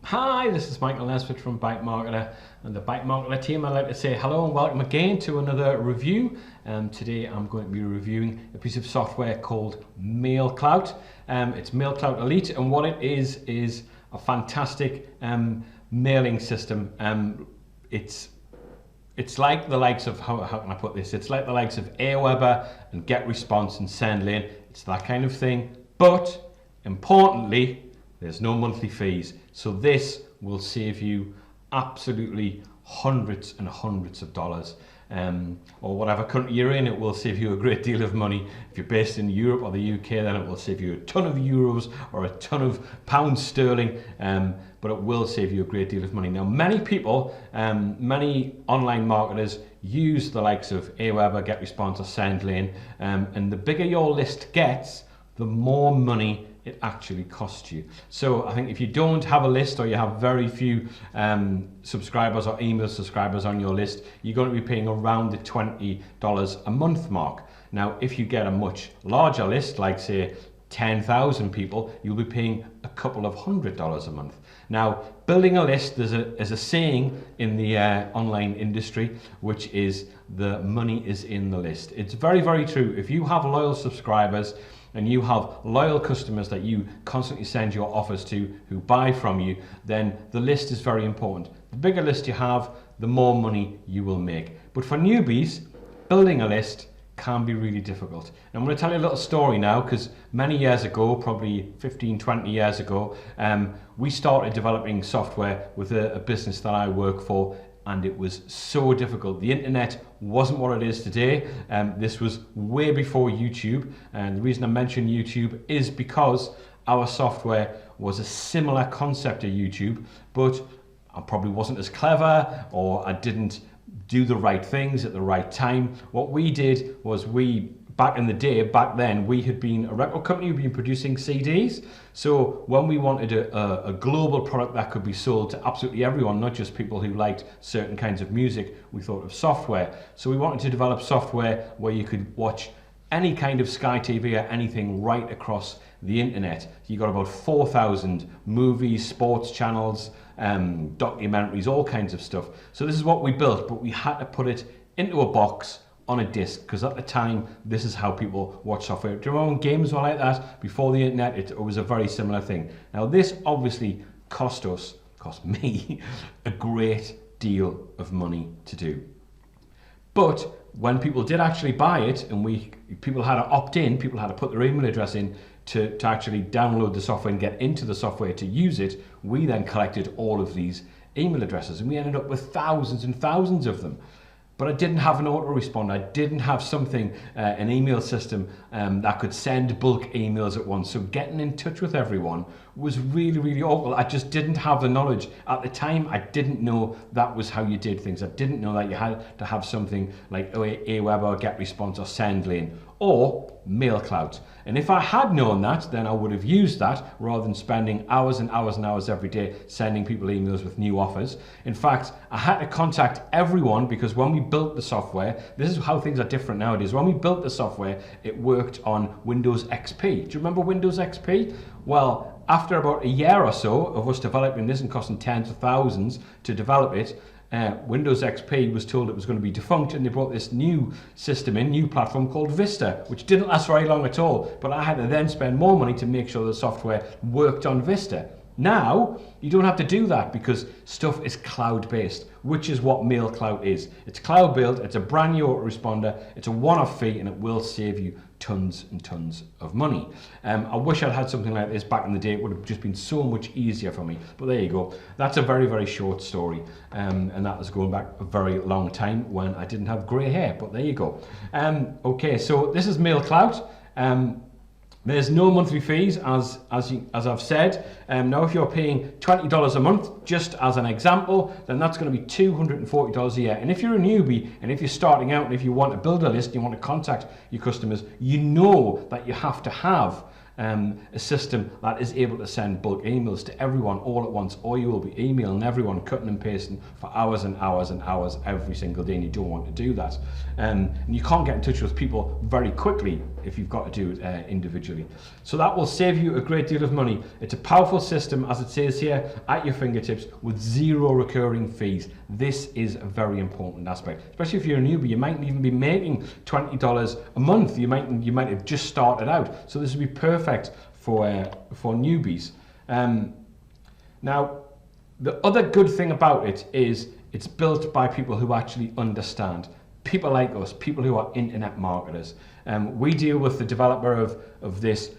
Hi, this is Michael Nesbitt from Bike Marketer and the Bike Marketer team. I'd like to say hello and welcome again to another review. Today I'm going to be reviewing a piece of software called MAILCLOUT. It's MAILCLOUT Elite, and what it is a fantastic mailing system. It's like the likes of, how can I put this? It's like the likes of Aweber and GetResponse and SendLane. It's that kind of thing, but importantly, there's no monthly fees. So this will save you absolutely hundreds and hundreds of dollars. Or whatever country you're in, it will save you a great deal of money. If you're based in Europe or the UK, then it will save you a ton of euros or a ton of pounds sterling, but it will save you a great deal of money. Now, many people, many online marketers use the likes of Aweber, GetResponse or SendLane, and the bigger your list gets, the more money it actually costs you. So I think if you don't have a list or you have very few subscribers or email subscribers on your list, you're going to be paying around the $20 a month mark. Now, if you get a much larger list, like say 10,000 people, you'll be paying a couple of $100 a month. Now, building a list, there's a saying in the online industry, which is the money is in the list. It's very, very true. If you have loyal subscribers and you have loyal customers that you constantly send your offers to who buy from you, then the list is very important. The bigger list you have, the more money you will make. But for newbies, building a list can be really difficult. And I'm going to tell you a little story now, because many years ago, probably 15, 20 years ago, we started developing software with a business that I work for, and it was so difficult. The internet wasn't what it is today. This was way before YouTube, and the reason I mention YouTube is because our software was a similar concept to YouTube, but I probably wasn't as clever, or I didn't do the right things at the right time. What we did was back in the day, back then, we had been a record company, we'd been producing CDs. So when we wanted a global product that could be sold to absolutely everyone, not just people who liked certain kinds of music, we thought of software. So we wanted to develop software where you could watch any kind of Sky TV or anything right across the internet. You got about 4,000 movies, sports channels, documentaries, all kinds of stuff. So this is what we built, but we had to put it into a box on a disc, because at the time this is how people watch software. Do you remember when games were like that? Before the internet, it was a very similar thing. Now this obviously cost me a great deal of money to do. But when people did actually buy it, and people had to opt in, people had to put their email address in to actually download the software and get into the software to use it, we then collected all of these email addresses, and we ended up with thousands and thousands of them. But I didn't have an autoresponder. I didn't have something, an email system that could send bulk emails at once. So getting in touch with everyone was really, really awkward. I just didn't have the knowledge. At the time, I didn't know that was how you did things. I didn't know that you had to have something like Aweber, GetResponse, or SendLane, or MAILCLOUT. And if I had known that, then I would have used that rather than spending hours and hours and hours every day sending people emails with new offers. In fact, I had to contact everyone, because when we built the software, this is how things are different nowadays. When we built the software, it worked on Windows XP. Do you remember Windows XP? Well, after about a year or so of us developing this and costing tens of thousands to develop it, Windows XP was told it was going to be defunct, and they brought this new system in, new platform called Vista, which didn't last very long at all, but I had to then spend more money to make sure the software worked on Vista. Now, you don't have to do that, because stuff is cloud-based, which is what MAILCLOUT is. It's cloud-built, it's a brand new autoresponder, it's a one-off fee, and it will save you tons and tons of money. I wish I'd had something like this back in the day. It would have just been so much easier for me. But there you go. That's a very, very short story. And that was going back a very long time when I didn't have grey hair. But there you go. Okay, so this is MAILCLOUT. There's no monthly fees, as I've said. Now, if you're paying $20 a month, just as an example, then that's going to be $240 a year. And if you're a newbie, and if you're starting out, and if you want to build a list, you want to contact your customers, you know that you have to have a system that is able to send bulk emails to everyone all at once, or you will be emailing everyone, cutting and pasting for hours and hours and hours every single day, and you don't want to do that. And you can't get in touch with people very quickly if you've got to do it individually. So that will save you a great deal of money. It's a powerful system, as it says here, at your fingertips with 0 recurring fees. This is a very important aspect, especially if you're a newbie. You might even be making $20 a month. You might have just started out. So this would be perfect for newbies. Now, the other good thing about it is it's built by people who actually understand. People like us, people who are internet marketers. We deal with the developer of this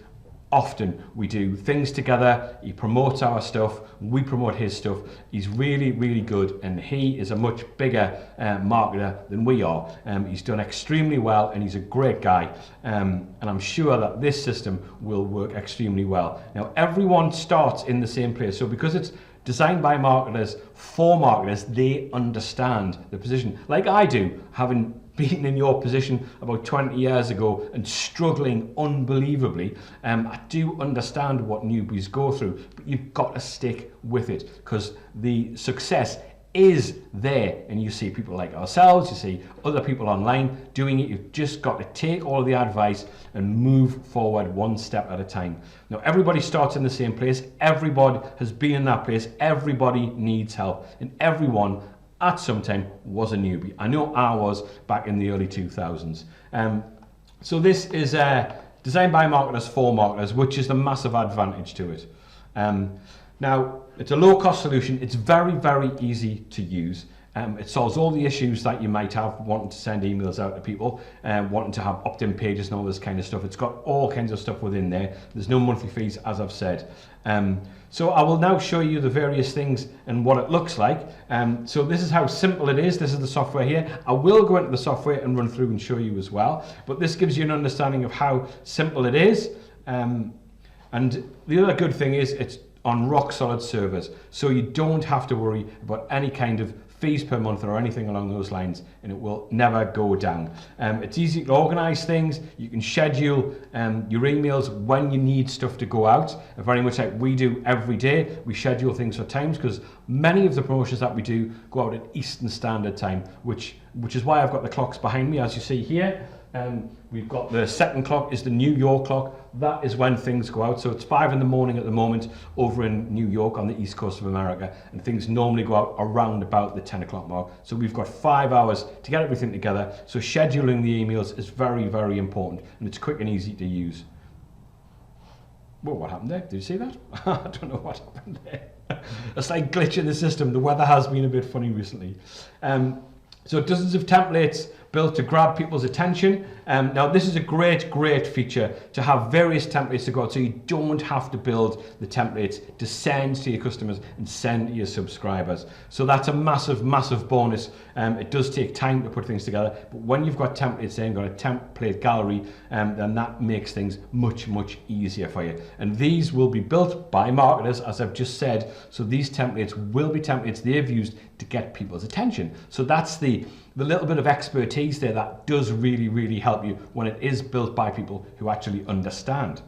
often. We do things together. He promotes our stuff. We promote his stuff. He's really, really good, and he is a much bigger marketer than we are. He's done extremely well, and he's a great guy. And I'm sure that this system will work extremely well. Now, everyone starts in the same place. So because it's designed by marketers for marketers, they understand the position. Like I do, having been in your position about 20 years ago and struggling unbelievably, I do understand what newbies go through, but you've got to stick with it because the success is there, and you see people like ourselves, you see other people online doing it. You've just got to take all of the advice and move forward one step at a time. Now, everybody starts in the same place. Everybody has been in that place. Everybody needs help, and everyone at some time was a newbie. I know I was back in the early 2000s. So this is designed by marketers for marketers, which is the massive advantage to it. Now, it's a low-cost solution. It's very, very easy to use. It solves all the issues that you might have wanting to send emails out to people, wanting to have opt-in pages and all this kind of stuff. It's got all kinds of stuff within there. There's no monthly fees, as I've said. So I will now show you the various things and what it looks like. So this is how simple it is. This is the software here. I will go into the software and run through and show you as well. But this gives you an understanding of how simple it is. And the other good thing is it's on rock solid servers. So you don't have to worry about any kind of fees per month or anything along those lines, and it will never go down. It's easy to organize things. You can schedule your emails when you need stuff to go out, very much like we do every day. We schedule things for times because many of the promotions that we do go out at Eastern Standard Time, which is why I've got the clocks behind me, as you see here. We've got the second clock is the New York clock. That is when things go out. So it's 5 in the morning at the moment over in New York on the East Coast of America, and things normally go out around about the 10 o'clock mark. So we've got 5 hours to get everything together. So scheduling the emails is very, very important, and it's quick and easy to use. Whoa, what happened there? Did you see that? I don't know what happened there. A slight glitch in the system. The weather has been a bit funny recently. So dozens of templates built to grab people's attention. Now this is a great feature to have various templates to go out, so you don't have to build the templates to send to your customers and send to your subscribers. So that's a massive bonus. It does take time to put things together, but when you've got templates there and got a template gallery, then that makes things much easier for you. And these will be built by marketers, as I've just said. So these templates will be templates they've used to get people's attention. So that's the little bit of expertise there that does really help you when it is built by people who actually understand.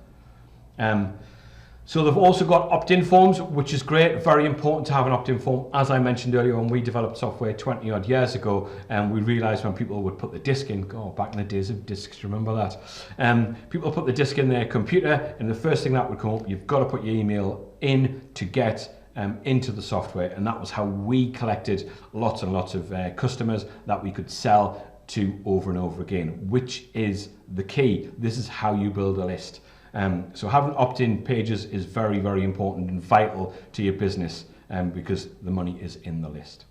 So they've also got opt-in forms, which is great, very important to have an opt-in form. As I mentioned earlier, when we developed software 20 odd years ago, we realized when people would put the disk in, back in the days of disks, remember that? People put the disk in their computer, and the first thing that would come up, you've got to put your email in to get into the software, and that was how we collected lots and lots of customers that we could sell to over and over again, which is the key. This is how you build a list. So having opt-in pages is very important and vital to your business because the money is in the list.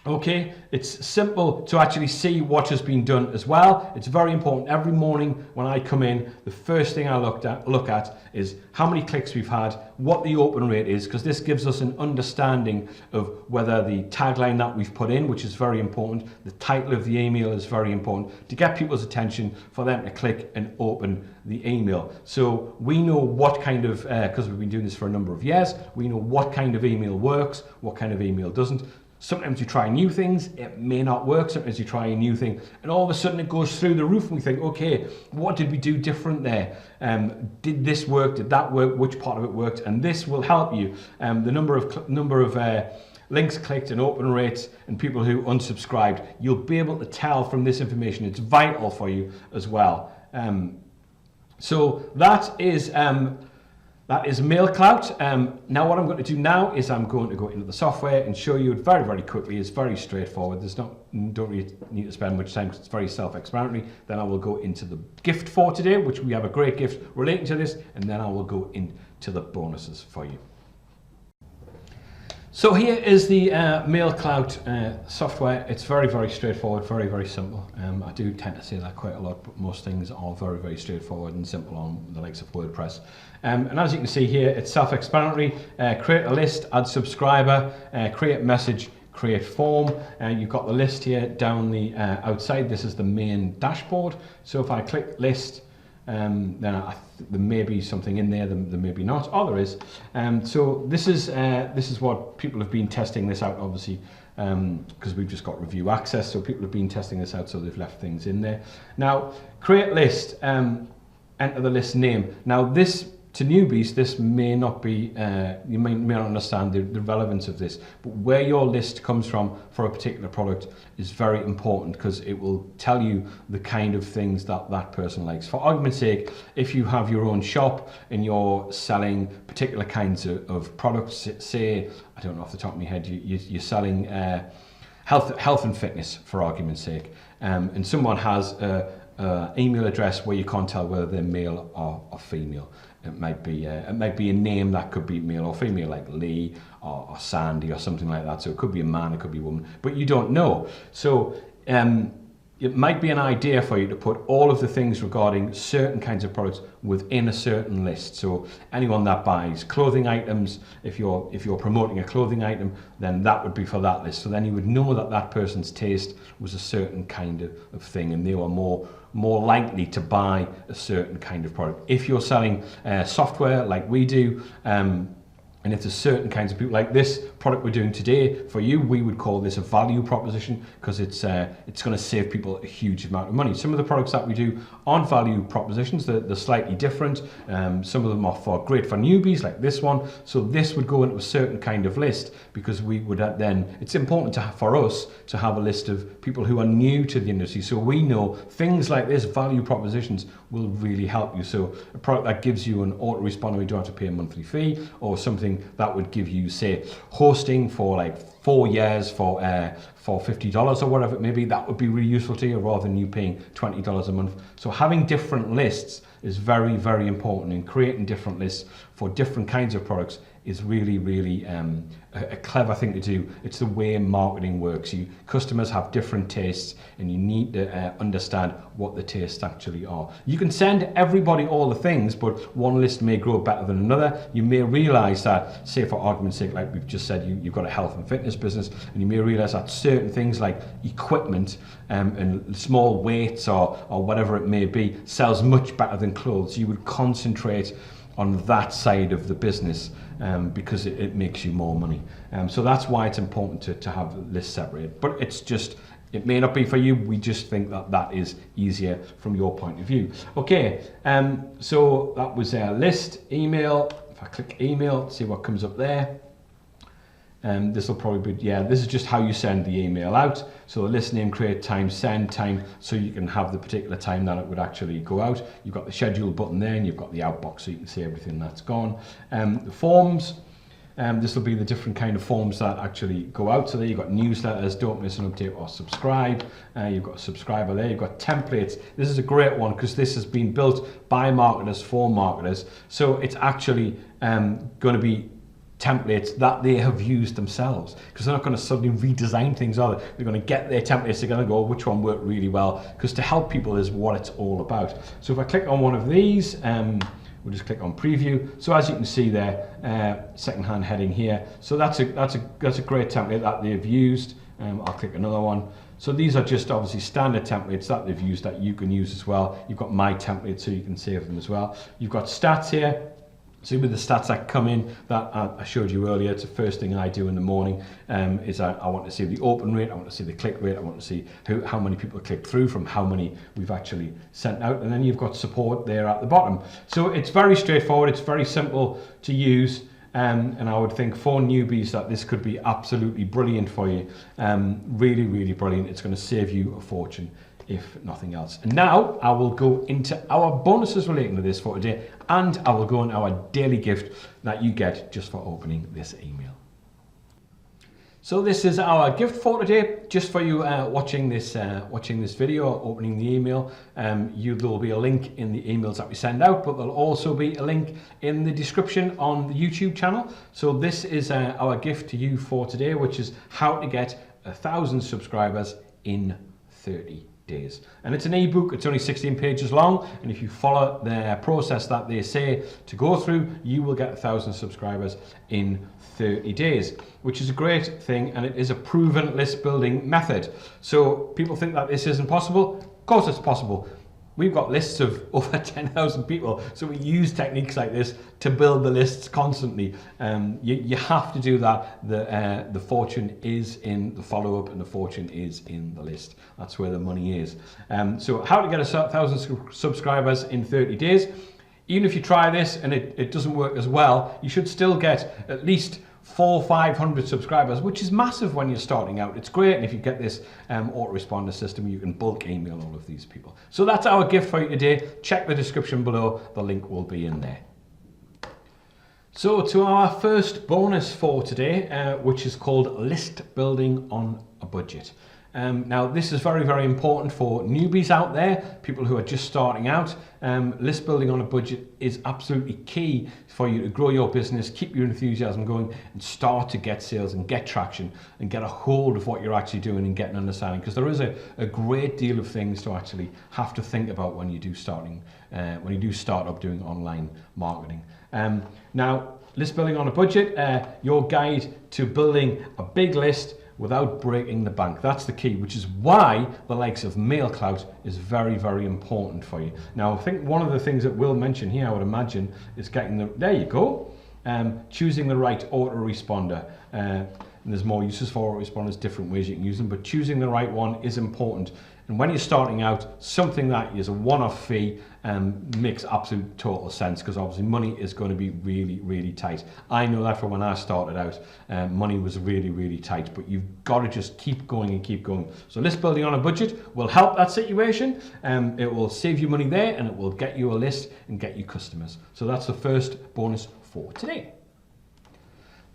Okay, it's simple to actually see what has been done as well. It's very important. Every morning when I come in, the first thing I look at is how many clicks we've had, what the open rate is, because this gives us an understanding of whether the tagline that we've put in, which is very important, the title of the email is very important, to get people's attention for them to click and open the email. So we know what kind of, because we've been doing this for a number of years, we know what kind of email works, what kind of email doesn't. Sometimes you try new things, it may not work. Sometimes you try a new thing, and all of a sudden it goes through the roof, and we think, okay, what did we do different there? Did this work? Did that work? Which part of it worked? And this will help you. The number of links clicked and open rates and people who unsubscribed, you'll be able to tell from this information. It's vital for you as well. So that is MAILCLOUT. Now what I'm going to do now is I'm going to go into the software and show you it very, very quickly. It's very straightforward. Don't really need to spend much time because it's very self-explanatory. Then I will go into the gift for today, which we have a great gift relating to this, and then I will go into the bonuses for you. So here is the MAILCLOUT software. It's very, very straightforward, very, very simple. I do tend to say that quite a lot, but most things are very, very straightforward and simple on the likes of WordPress. And as you can see here, it's self-explanatory. Create a list, add subscriber, create message, create form. You've got the list here down the outside. This is the main dashboard. So if I click list, then there may be something in there, there may be not. Oh, there is. So this is what people have been testing this out, obviously, because we've just got review access. So people have been testing this out, so they've left things in there. Now, create list, enter the list name. Now this, to newbies, this may not be, you may not understand the relevance of this, but where your list comes from for a particular product is very important because it will tell you the kind of things that that person likes. For argument's sake, if you have your own shop and you're selling particular kinds of products, say, I don't know off the top of my head, you're selling health and fitness, for argument's sake, and someone has an email address where you can't tell whether they're male or female. It might be a name that could be male or female, like Lee or Sandy or something like that. So it could be a man, it could be a woman, but you don't know. So it might be an idea for you to put all of the things regarding certain kinds of products within a certain list. So anyone that buys clothing items, if you're promoting a clothing item, then that would be for that list. So then you would know that that person's taste was a certain kind of thing, and they were more likely to buy a certain kind of product. If you're selling software like we do, and if there's certain kinds of people, like this product we're doing today for you, we would call this a value proposition because it's going to save people a huge amount of money. Some of the products that we do aren't value propositions, they're slightly different. Some of them are great for newbies, like this one. So this would go into a certain kind of list because we would then, it's important for us to have a list of people who are new to the industry. So we know things like this, value propositions, will really help you. So a product that gives you an autoresponder, you don't have to pay a monthly fee, or something that would give you, say, hosting for like 4 years for $50 or whatever it may be, that would be really useful to you rather than you paying $20 a month. So having different lists is very, very important, and creating different lists for different kinds of products is really, really a clever thing to do. It's the way marketing works. Customers have different tastes, and you need to understand what the tastes actually are. You can send everybody all the things, but one list may grow better than another. You may realize that, say for argument's sake, like we've just said, you've got a health and fitness business, and you may realize that certain things like equipment and small weights or whatever it may be sells much better than clothes. You would concentrate on that side of the business because it makes you more money. So that's why it's important to have lists separated. But it may not be for you. We just think that is easier from your point of view. Okay, so that was our list. Email. If I click email, see what comes up there. This will probably be, this is just how you send the email out. So the list name, create time, send time, so you can have the particular time that it would actually go out. You've got the schedule button there, and you've got the outbox, so you can see everything that's gone. The forms, this will be the different kind of forms that actually go out. So there you've got newsletters, don't miss an update, or subscribe. You've got a subscriber there, you've got templates. This is a great one because this has been built by marketers for marketers. So it's actually going to be templates that they have used themselves, because they're not going to suddenly redesign things, are they? They're going to get their templates together and go, which one worked really well, because to help people is what it's all about. So if I click on one of these, we'll just click on preview. So as you can see there, second-hand heading here. So that's a great template that they've used. I'll click another one. So these are just obviously standard templates that they've used that you can use as well. You've got my template, so you can save them as well. You've got stats here. So with the stats that come in that I showed you earlier, it's the first thing I do in the morning, is I want to see the open rate, I want to see the click rate, I want to see how many people click through from how many we've actually sent out, and then you've got support there at the bottom. So it's very straightforward, it's very simple to use, and I would think for newbies that this could be absolutely brilliant for you, really, really brilliant. It's going to save you a fortune if nothing else. And now I will go into our bonuses relating to this for today, and I will go into our daily gift that you get just for opening this email. So this is our gift for today, just for you watching this video, opening the email. There will be a link in the emails that we send out, but there'll also be a link in the description on the YouTube channel. So this is our gift to you for today, which is how to get 1,000 subscribers in 30 days. And it's an ebook, it's only 16 pages long, and if you follow the process that they say to go through, you will get 1,000 subscribers in 30 days, which is a great thing, and it is a proven list building method. So people think that this isn't possible. Of course it's possible. We've got lists of over 10,000 people, so we use techniques like this to build the lists constantly. You have to do that. The fortune is in the follow-up, and the fortune is in the list. That's where the money is. So how to get 1,000 subscribers in 30 days. Even if you try this and it doesn't work as well, you should still get at least 400 or 500 subscribers, which is massive when you're starting out. It's great, and if you get this autoresponder system, you can bulk email all of these people. So that's our gift for you today. Check the description below, the link will be in there. So to our first bonus for today, which is called list building on a budget. Now this is very, very important for newbies out there, people who are just starting out. List building on a budget is absolutely key for you to grow your business, keep your enthusiasm going, and start to get sales and get traction and get a hold of what you're actually doing and get an understanding, because there is a great deal of things to actually have to think about when you do start up doing online marketing. Now, list building on a budget, your guide to building a big list without breaking the bank. That's the key, which is why the likes of MAILCLOUT is very, very important for you. Now, I think one of the things that we'll mention here, I would imagine, is there you go, choosing the right autoresponder. And there's more uses for autoresponders, different ways you can use them, but choosing the right one is important. And when you're starting out, something that is a one-off fee makes absolute total sense, because obviously money is going to be really, really tight. I know that from when I started out, money was really, really tight, but you've got to just keep going and keep going. So list building on a budget will help that situation. It will save you money there, and it will get you a list and get you customers. So that's the first bonus for today.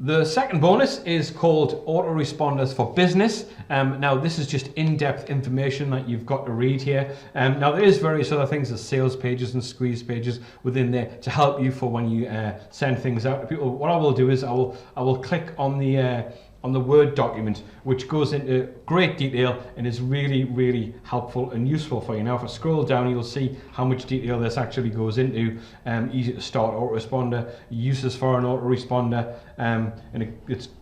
The second bonus is called Autoresponders for Business. Now this is just in-depth information that you've got to read here. Now there is various other things, as sales pages and squeeze pages within there to help you for when you send things out to people. What I will do is I will click on the Word document, which goes into great detail and is really, really helpful and useful for you. Now if I scroll down, you'll see how much detail this actually goes into. Easy to start autoresponder, uses for an autoresponder, and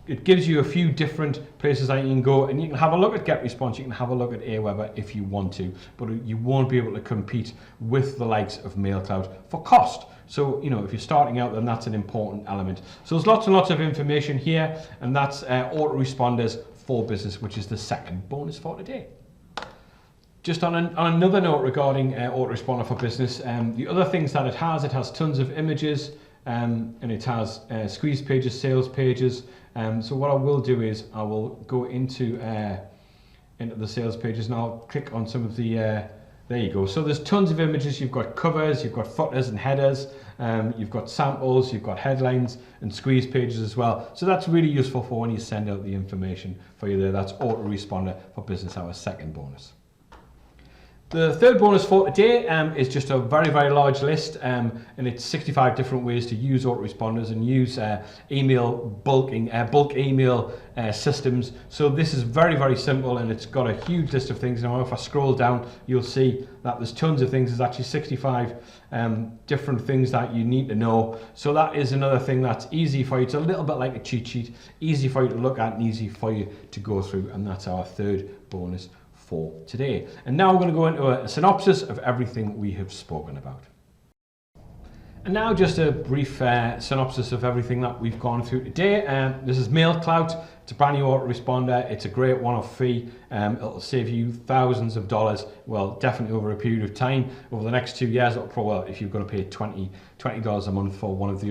it gives you a few different places that you can go, and you can have a look at GetResponse, you can have a look at Aweber if you want to, but you won't be able to compete with the likes of MAILCLOUT for cost. So, you know, if you're starting out, then that's an important element. So there's lots and lots of information here, and that's autoresponders for business, which is the second bonus for today. Just on another note regarding autoresponder for business, the other things that it has tons of images, and it has squeeze pages, sales pages. So what I will do is I will go into the sales pages, and I'll click on some of the there you go. So there's tons of images. You've got covers, you've got footers and headers, you've got samples, you've got headlines and squeeze pages as well. So that's really useful for when you send out the information for you there. That's Autoresponder for Business, our second bonus. The third bonus for today is just a very, very large list, and it's 65 different ways to use autoresponders and use bulk email systems. So this is very, very simple, and it's got a huge list of things. Now if I scroll down, you'll see that there's tons of things. There's actually 65 different things that you need to know. So that is another thing that's easy for you. It's a little bit like a cheat sheet, easy for you to look at and easy for you to go through, and that's our third bonus for today. And now we're going to go into a synopsis of everything we have spoken about. And now just a brief synopsis of everything that we've gone through today. This is MAILCLOUT. It's a brand new autoresponder. It's a great one-off fee. It'll save you thousands of dollars. Well, definitely over a period of time. Over the next 2 years, it'll probably, if you're going to pay $20 a month for one of the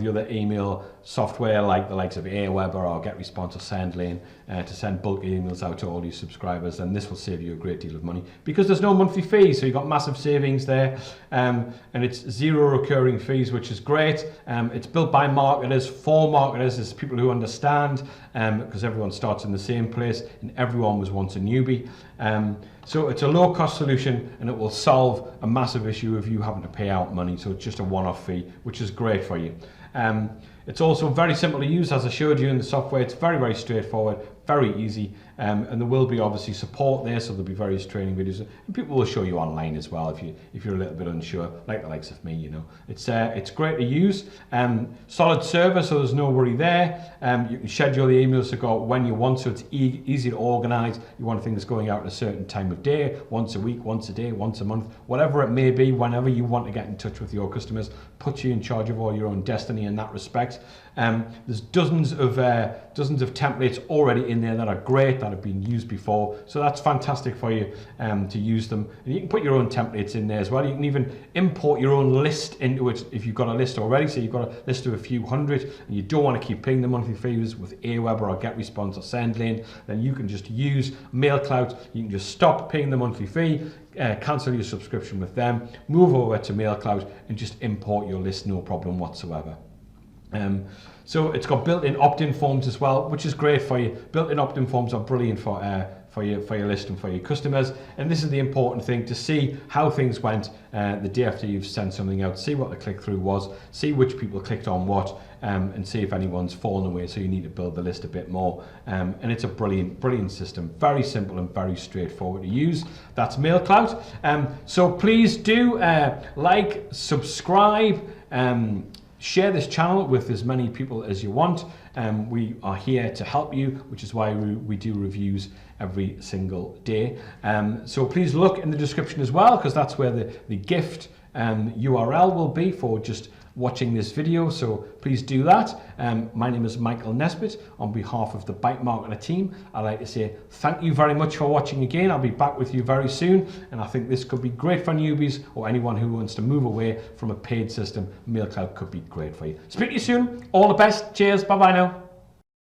other email software like the likes of Aweber or GetResponse or SendLane to send bulk emails out to all your subscribers, then this will save you a great deal of money because there's no monthly fees, so you've got massive savings there, and it's 0 recurring fees, which is great. It's built by marketers for marketers. It's people who understand, because everyone starts in the same place and everyone was once a newbie. So it's a low-cost solution, and it will solve a massive issue of you having to pay out money. So it's just a one-off fee, which is great for you. It's also very simple to use, as I showed you in the software. It's very, very straightforward, very easy, and there will be obviously support there, so there'll be various training videos, and people will show you online as well if you're a little bit unsure, like the likes of me. You know, it's great to use. Solid server, so there's no worry there. You can schedule the emails to go out when you want, so it's easy to organize. You want things going out at a certain time of day, once a week, once a day, once a month, whatever it may be. Whenever you want to get in touch with your customers, put you in charge of all your own destiny in that respect. There's dozens of templates already in there that are great, that have been used before, so that's fantastic for you to use them. And you can put your own templates in there as well. You can even import your own list into it if you've got a list already. So you've got a list of a few hundred and you don't want to keep paying the monthly fees with Aweber or GetResponse or SendLane, then you can just use MailClout. You can just stop paying the monthly fee, cancel your subscription with them, move over to MailClout and just import your list, no problem whatsoever. So it's got built-in opt-in forms as well, which is great for you. Built-in opt-in forms are brilliant for your list and for your customers. And this is the important thing, to see how things went the day after you've sent something out, see what the click-through was, see which people clicked on what, and see if anyone's fallen away. So you need to build the list a bit more. And it's a brilliant system, very simple and very straightforward to use. That's MailClout. So please do like, subscribe, share this channel with as many people as you want. We are here to help you, which is why we do reviews every single day. So please look in the description as well, because that's where the gift URL will be for just watching this video, so please do that. My name is Michael Nesbitt. On behalf of the Bike Marketer team, I'd like to say thank you very much for watching again. I'll be back with you very soon, and I think this could be great for newbies or anyone who wants to move away from a paid system. MailClout could be great for you. Speak to you soon. All the best. Cheers. Bye bye now.